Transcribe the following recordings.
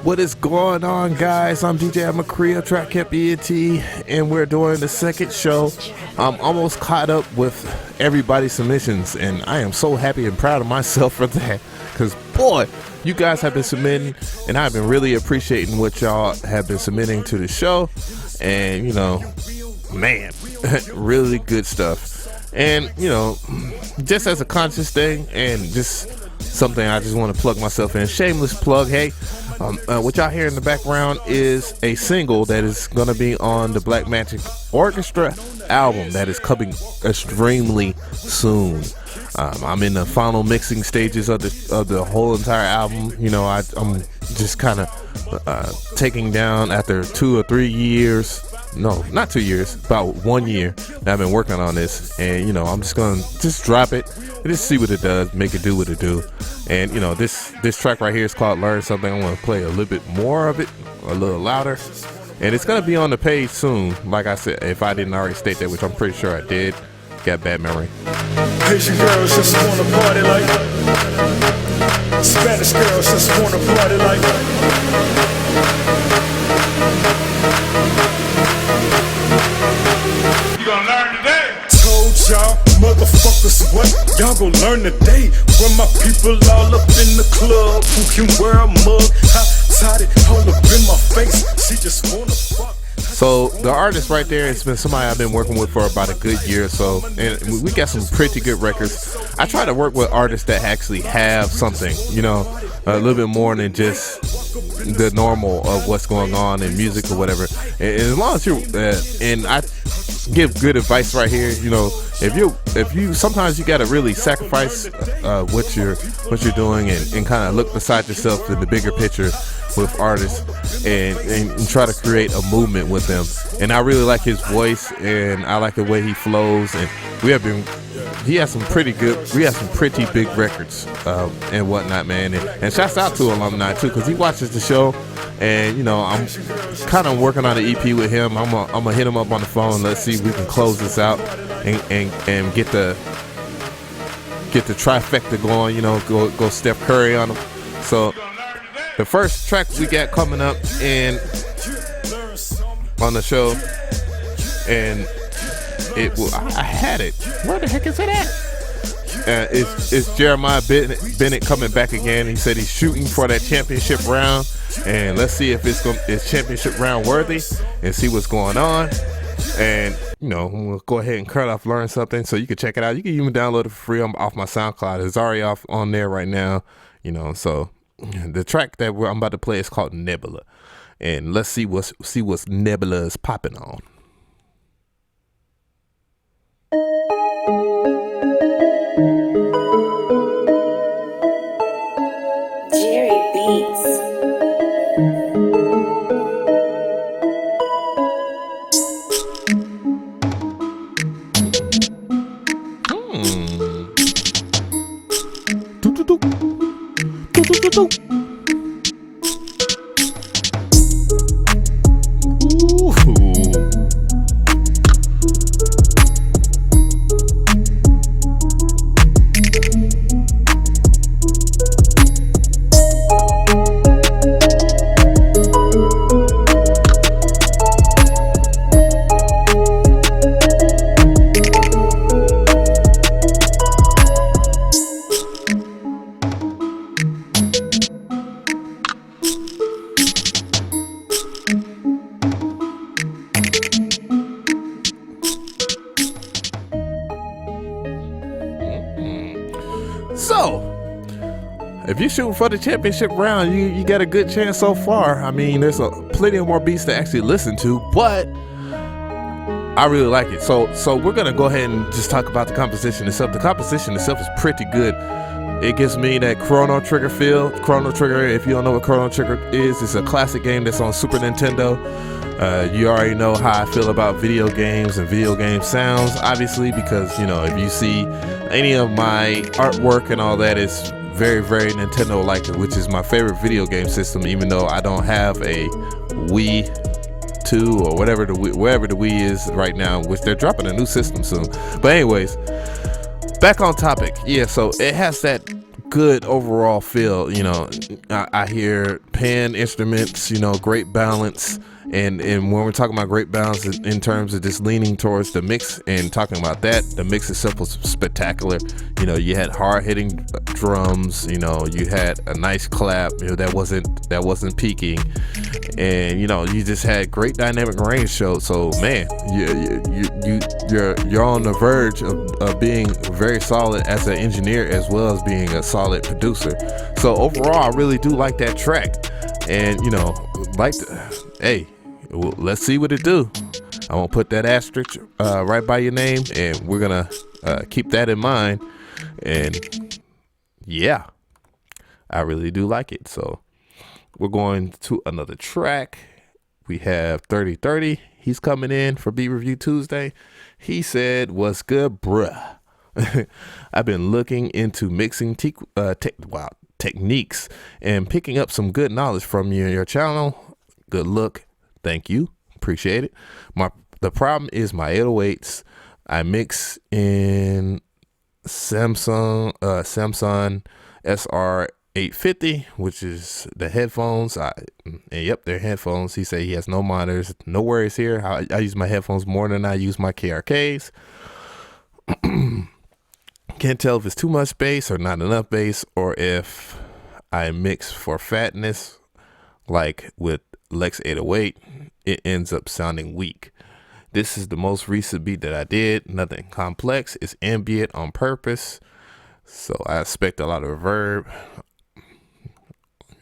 What is going on, guys? I'm DJ avemcree of Track pt.9, and we're doing the second show. I'm almost caught up with everybody's submissions, and I am so happy and proud of myself for that, because boy, you guys have been submitting, and I've been really appreciating what y'all have been submitting to the show. And you know, man, really good stuff. And you know, just as a conscious thing and just something I just want to plug myself in, shameless plug. Hey, what y'all hear in the background is a single that is going to be on the Black Magic Orchestra album that is coming extremely soon. I'm in the final mixing stages of the whole entire album. You know, I'm just kind of taking down after 2 or 3 years. No, not 2 years, about 1 year that I've been working on this. And, you know, I'm just going to just drop it and just see what it does, make it do what it do. And, you know, this track right here is called Learn Something. I want to play a little bit more of it, a little louder. And it's going to be on the page soon. Like I said, if I didn't already state that, which I'm pretty sure I did. Got bad memory. Asian girls just wanna party like Spanish girls just wanna party like You gonna learn today? Told y'all motherfuckers what y'all gon' learn today. When my people all up in the club, who can wear a mug? How tight it all up in my face? She just wanna fuck. So the artist right there has been somebody I've been working with for about a good year or so, and we got some pretty good records. I try to work with artists that actually have something, you know, a little bit more than just the normal of what's going on in music or whatever. And as long as you and I give good advice right here, you know, if you sometimes you got to really sacrifice what you're doing and kind of look beside yourself in the bigger picture with artists and try to create a movement with them. And I really like his voice, and I like the way he flows, and he has some pretty big records and whatnot, man. And shouts out to Alumni too, because he watches the show. And you know, I'm kind of working on an EP with him. I'm gonna hit him up on the phone. Let's see if we can close this out and get the trifecta going. You know, go Steph Curry on him. So the first track we got coming up on the show, and I had it. Where the heck is it at? It's Jeremiah Bennett coming back again. He said he's shooting for that championship round, and let's see if it's championship round worthy and see what's going on. And you know, we'll go ahead and cut off Learn Something, so you can check it out. You can even download it for free off my SoundCloud. It's already off on there right now. You know, so the track that I'm about to play is called Nebula, and let's see what's Nebula is popping on. Jerry Beats. So, if you're shooting for the championship round, you got a good chance so far. I mean, there's plenty of more beats to actually listen to, but I really like it. So we're gonna go ahead and just talk about the composition itself. The composition itself is pretty good. It gives me that Chrono Trigger feel. Chrono Trigger, if you don't know what Chrono Trigger is, it's a classic game that's on Super Nintendo. You already know how I feel about video games and video game sounds, obviously, because, you know, if you see any of my artwork and all that, it's very, very Nintendo-like, which is my favorite video game system, even though I don't have a Wii 2 or wherever the Wii is right now, which they're dropping a new system soon. But anyways, back on topic. Yeah, so it has that good overall feel. You know, I hear pan instruments, you know, great balance. And when we're talking about great balance in terms of just leaning towards the mix and talking about that, the mix itself was spectacular. You know, you had hard hitting drums, you know, you had a nice clap, you know, that wasn't peaking, and you know, you just had great dynamic range show. So man, you're on the verge of being very solid as an engineer as well as being a solid producer. So overall, I really do like that track, and you know, hey, well, let's see what it do. I'm gonna put that asterisk right by your name, and we're gonna keep that in mind. And yeah, I really do like it. So we're going to another track. We have 3030. He's coming in for Beat Review Tuesday. He said, "What's good, bruh? I've been looking into mixing techniques and picking up some good knowledge from your channel. Good look. Thank you. Appreciate it. The problem is my 808s. I mix in Samsung SR850, which is the headphones. Yep, they're headphones. He said he has no monitors. No worries here. I use my headphones more than I use my KRKs. Can't tell if it's too much bass or not enough bass, or if I mix for fatness, like with Lex 808, it ends up sounding weak. This is the most recent beat that I did. Nothing complex. It's ambient on purpose. So I expect a lot of reverb,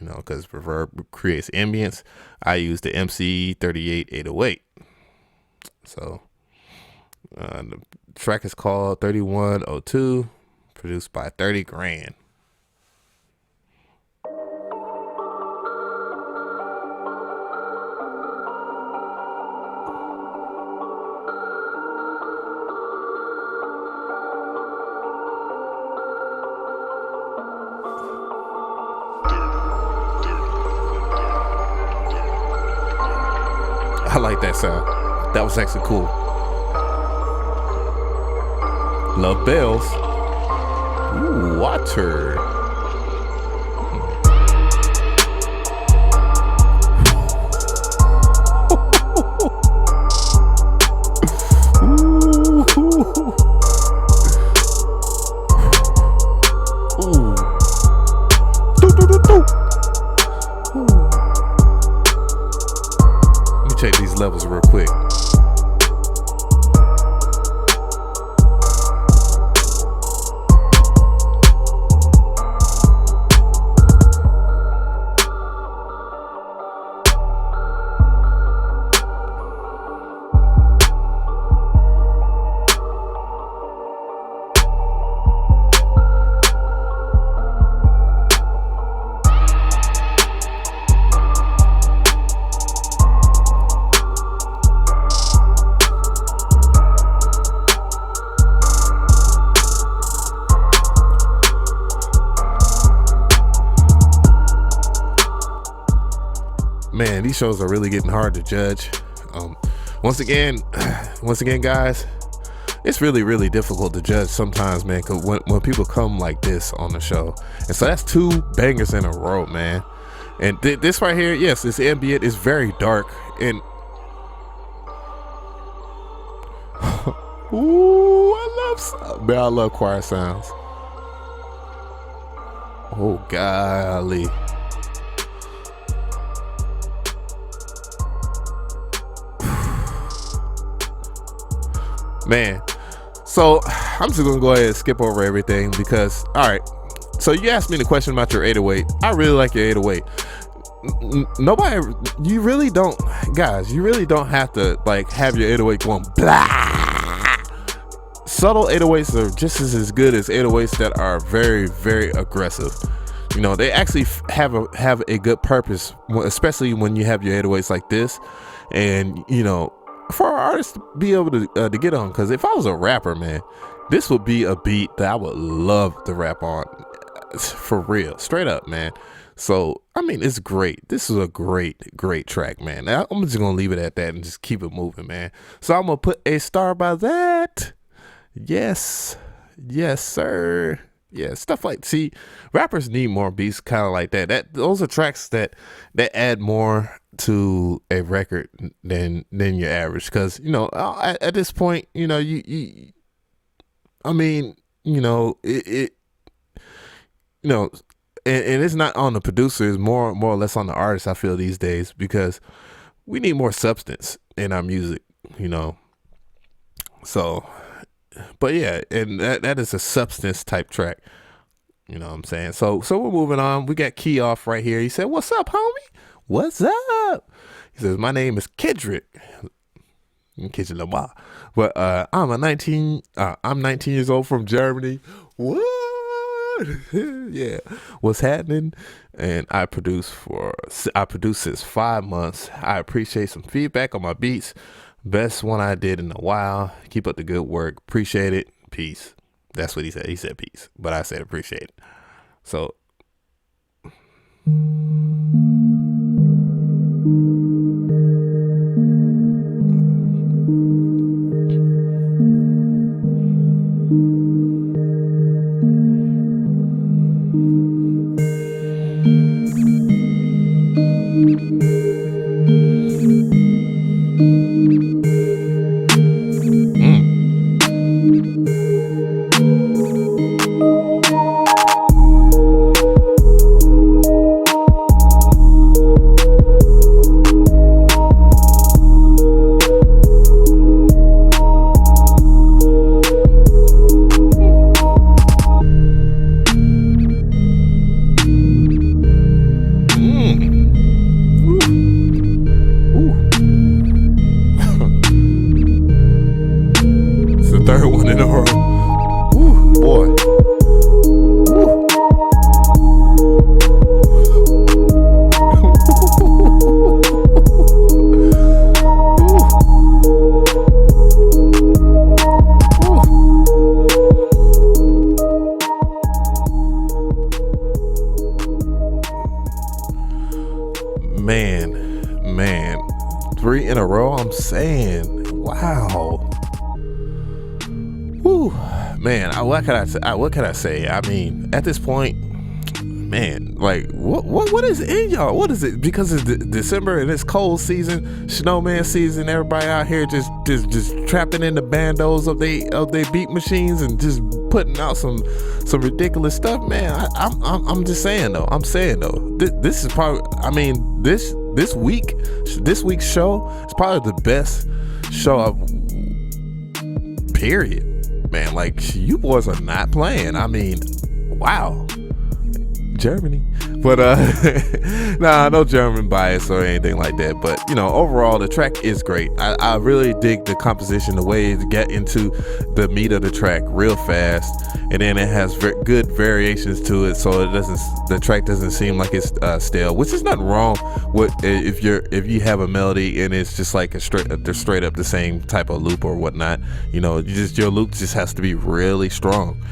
you know, because reverb creates ambience. I use the MC38808. So the track is called 3102, produced by 30 Grand. I like that sound. That was actually cool. Love bells. Ooh, water. Check these levels real quick. Man, these shows are really getting hard to judge. Once again, guys, it's really difficult to judge sometimes, man, because when people come like this on the show. And so that's two bangers in a row, man. And this right here, yes, it's ambient, it's very dark, and ooh, I love choir sounds. Oh golly. Man, so I'm just gonna go ahead and skip over everything because, all right, so you asked me the question about your 808. I really like your 808. You really don't have to like have your 808 going blah. Subtle 808s are just as good as 808s that are very aggressive. You know, they actually have a good purpose, especially when you have your 808s like this, and you know, for our artists to be able to get on. Because if I was a rapper, man, this would be a beat that I would love to rap on, for real, straight up, man. So I mean, it's great. This is a great track, man. I'm just gonna leave it at that and just keep it moving, man. So I'm gonna put a star by that. Yes sir. Yeah, stuff like, see, rappers need more beats kind of like that. Those are tracks that add more to a record than your average. Because at this point, I mean, it and it's not on the producer, it's more or less on the artist, I feel, these days, because we need more substance in our music, so, but yeah, and that is a substance type track, you know what I'm saying? So we're moving on. We got Key Off right here. He said, "What's up, homie? What's up?" He says, "My name is Kendrick Lamar, but I'm 19 years old from Germany." What? Yeah, what's happening? And I produce since 5 months. I appreciate some feedback on my beats. Best one I did in a while. Keep up the good work. Appreciate it. Peace. That's what he said. He said peace, but I said appreciate it. So third one in a row. Ooh, boy. Ooh. Man, 3 in a row. I'm saying, wow. Whew, man, what can I say? I mean, at this point, man, like, what is in y'all? What is it? Because it's December and it's cold season, snowman season. Everybody out here just trapping in the bandos of they beat machines and just putting out some ridiculous stuff, man. I'm just saying though. This is probably, I mean, this week's show is probably the best show of period. Man, like, you boys are not playing. I mean, wow. Germany. But nah, no German bias or anything like that. But overall, the track is great. I really dig the composition, the way to get into the meat of the track real fast, and then it has good variations to it, so the track doesn't seem like it's stale, which is nothing wrong with if you have a melody and it's just like straight up the same type of loop or whatnot. Your loop just has to be really strong.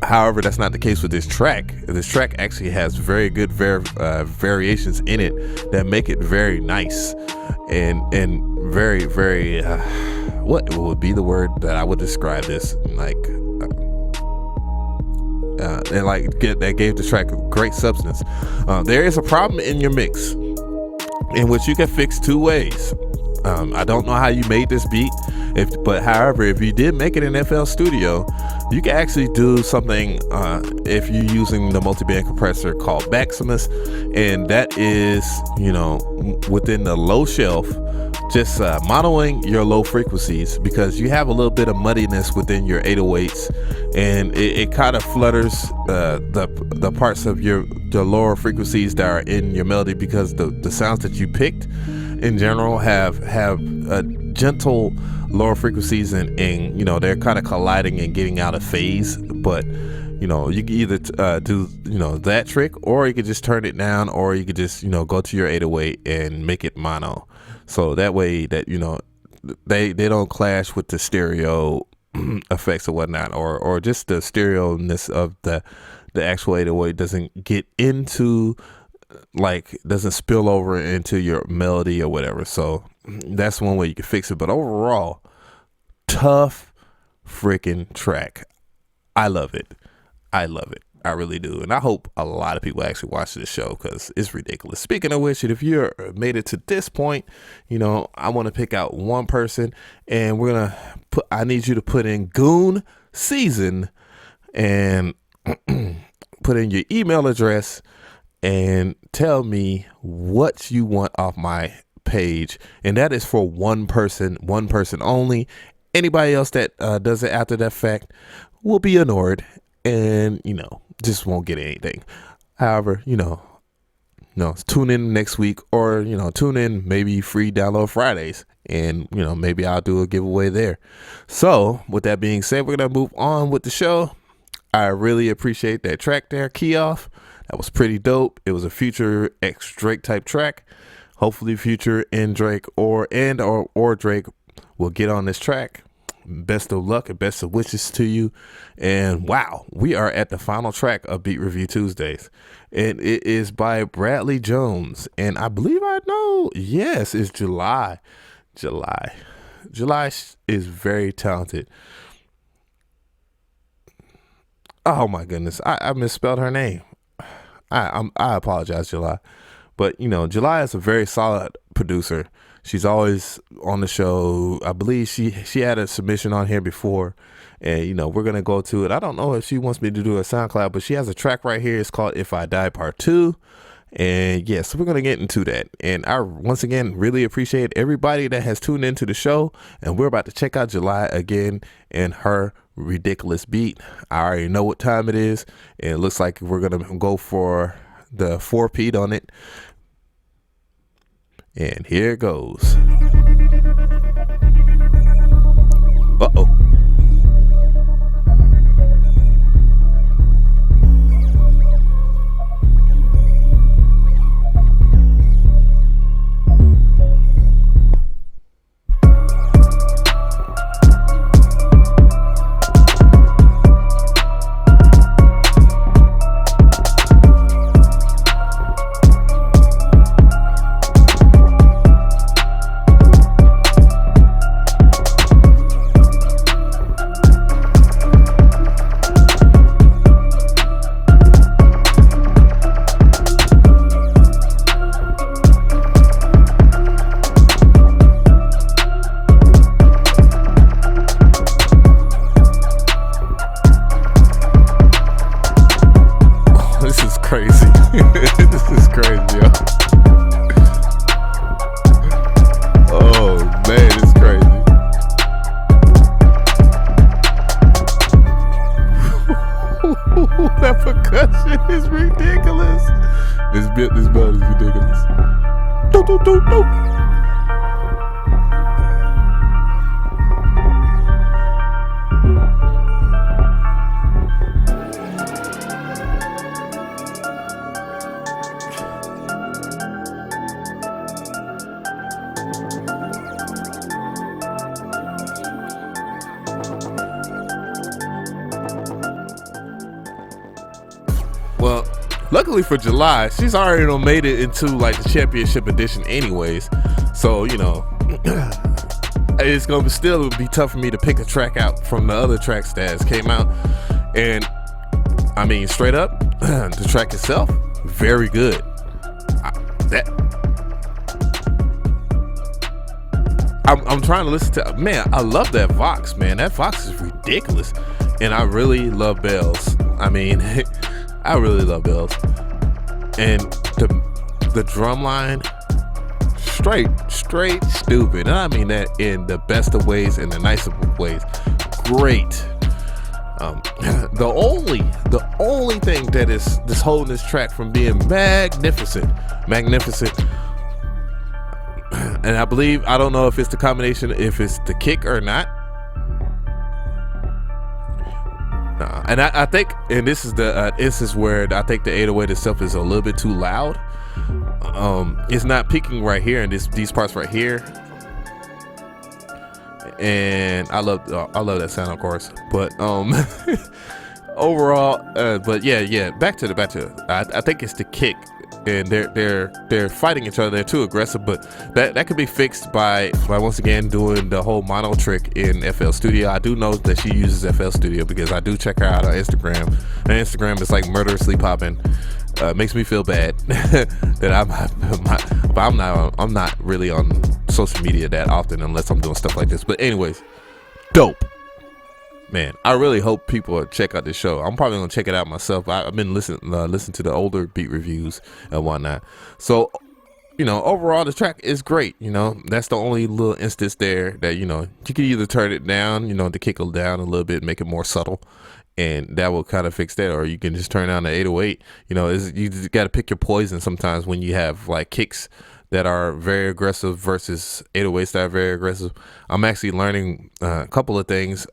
However, that's not the case with this track. This track actually has very good variations in it that make it very nice and very, very what would be the word that I would describe this, like, and like that gave the track great substance. There is a problem in your mix in which you can fix 2 ways. I don't know how you made this beat, but however, if you did make it in FL Studio, you can actually do something if you're using the multi-band compressor called Maximus, and that is, within the low shelf, just monoing your low frequencies, because you have a little bit of muddiness within your 808s, and it kind of flutters the parts of the lower frequencies that are in your melody, because the sounds that you picked in general have a gentle lower frequencies, and they're kind of colliding and getting out of phase. But you can either do that trick, or you could just turn it down, or you could just go to your 808 and make it mono, so that way that they don't clash with the stereo effects or whatnot, or just the stereo-ness of the actual 808 doesn't get into, like, doesn't spill over into your melody or whatever. So that's one way you can fix it. But overall, tough freaking track. I love it. I love it. I really do. And I hope a lot of people actually watch this show because it's ridiculous. Speaking of which, if you're made it to this point, I want to pick out one person and I need you to put in Goon Season and put in your email address and tell me what you want off my page. And that is for one person only. Anybody else that does it after that fact will be ignored and, just won't get anything. However, tune in next week or, tune in maybe free download Fridays and, maybe I'll do a giveaway there. So with that being said, we're going to move on with the show. I really appreciate that track there, Key Off. That was pretty dope. It was a Future X Drake type track. Hopefully Future and Drake or Drake will get on this track. Best of luck and best of wishes to you. And wow, we are at the final track of Beat Review Tuesdays. And it is by Bradley Jones. And I believe yes, it's July. July is very talented. Oh my goodness, I misspelled her name. I apologize, July. But, July is a very solid producer. She's always on the show. I believe she had a submission on here before. And, we're going to go to it. I don't know if she wants me to do a SoundCloud, but she has a track right here. It's called If I Die Part 2. And, so we're going to get into that. And I, once again, really appreciate everybody that has tuned into the show. And we're about to check out July again and her ridiculous beat. I already know what time it is. And it looks like we're going to go for the 4-peat on it. And here it goes. Uh-oh. This belt is ridiculous. Do, do, do, do. Well, luckily for July, she's already made it into like the championship edition anyways. So, it's going to still be tough for me to pick a track out from the other tracks that came out. And I mean, straight up, the track itself, very good. I'm trying to listen to, man, I love that Vox, man. That Vox is ridiculous. And I really love bells. I mean, I really love bells. And the drum line, straight stupid. And I mean that in the best of ways and the nicest of ways. Great. The only thing that is holding this track from being magnificent. And I believe, I don't know if it's the combination, if it's the kick or not. And I think, and this is the instance where I think the 808 itself is a little bit too loud. It's not peaking right here in these parts right here. And I love that sound, of course. But overall, but yeah, back to it. I think it's the kick and they're fighting each other. They're too aggressive, but that could be fixed by once again doing the whole mono trick in FL Studio. I do know that she uses FL Studio because I do check her out on Instagram. And Instagram is like murderously popping. Makes me feel bad that I'm not really on social media that often unless I'm doing stuff like this. But anyways, dope. Man, I really hope people check out this show. I'm probably gonna check it out myself. I've been listening to the older beat reviews and whatnot. So, overall the track is great. That's the only little instance there that you can either turn it down, to kick it down a little bit, make it more subtle, and that will kind of fix that. Or you can just turn down the 808. You just got to pick your poison sometimes when you have like kicks that are very aggressive versus 808s that are very aggressive. I'm actually learning a couple of things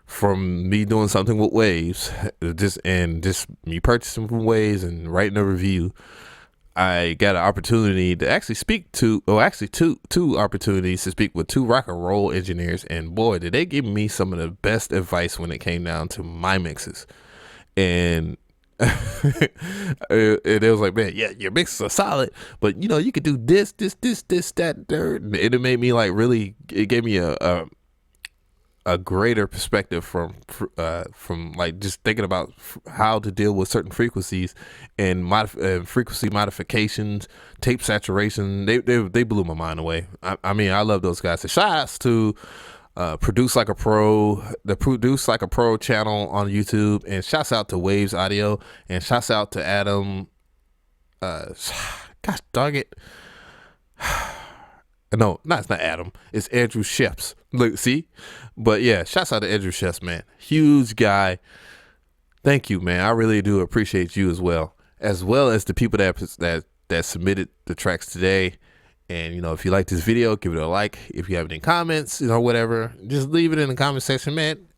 from me doing something with Waves, just me purchasing from Waves and writing a review. I got an opportunity to actually two opportunities to speak with two rock and roll engineers, and boy, did they give me some of the best advice when it came down to my mixes. And it was like, man, yeah, your mixes are solid, but you could do this, that, third. And it made me like really. It gave me a greater perspective from like just thinking about how to deal with certain frequencies and frequency modifications, tape saturation. They blew my mind away. I mean, I love those guys. So shout outs to Produce Like a Pro, the Produce Like a Pro channel on YouTube, and shouts out to Waves Audio, and shouts out to Adam. Gosh dang it. No, it's not Adam. It's Andrew Sheps. Look, see? But yeah, shouts out to Andrew Sheps, man. Huge guy. Thank you, man. I really do appreciate you as well as the people that submitted the tracks today. And, if you like this video, give it a like. If you have any comments, whatever, just leave it in the comment section, man.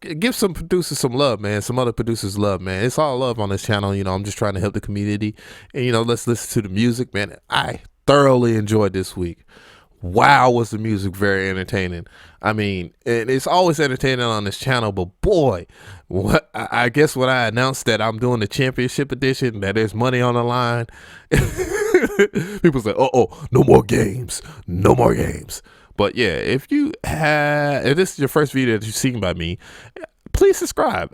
Give some producers some love, man. Some other producers love, man. It's all love on this channel. I'm just trying to help the community. And, let's listen to the music, man. I thoroughly enjoyed this week. Wow, was the music very entertaining. I mean, and it's always entertaining on this channel, but boy, I guess when I announced that I'm doing the championship edition, that there's money on the line, people say, no more games. But yeah, if this is your first video that you've seen by me, please subscribe.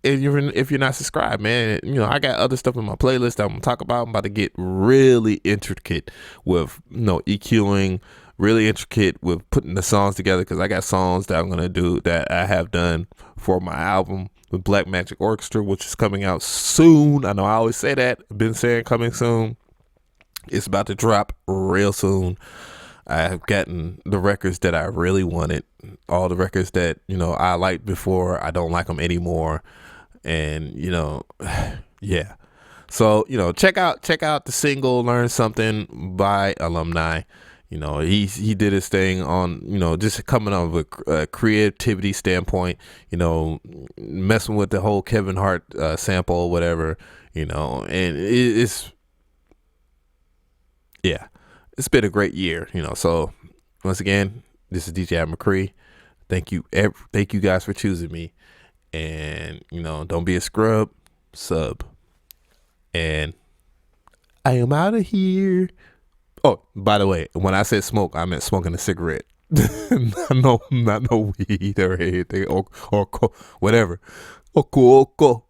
If you're not subscribed, man, I got other stuff in my playlist that I'm gonna talk about. I'm about to get really intricate with EQing, really intricate with putting the songs together, because I got songs that I'm gonna do that I have done for my album with Black Magic Orchestra, which is coming out soon. I know I always say that. I've been saying coming soon. It's about to drop real soon. I have gotten the records that I really wanted, all the records that I liked before. I don't like them anymore. And yeah, so check out the single "Learn Something" by Alumni. He did his thing on just coming up with a creativity standpoint, messing with the whole Kevin Hart sample or whatever, and it's been a great year. So once again, this is DJ avemcree. Thank you guys for choosing me. And don't be a scrub, sub. And I am out of here. Oh, by the way, when I said smoke, I meant smoking a cigarette. Not no weed or anything or whatever. Oko.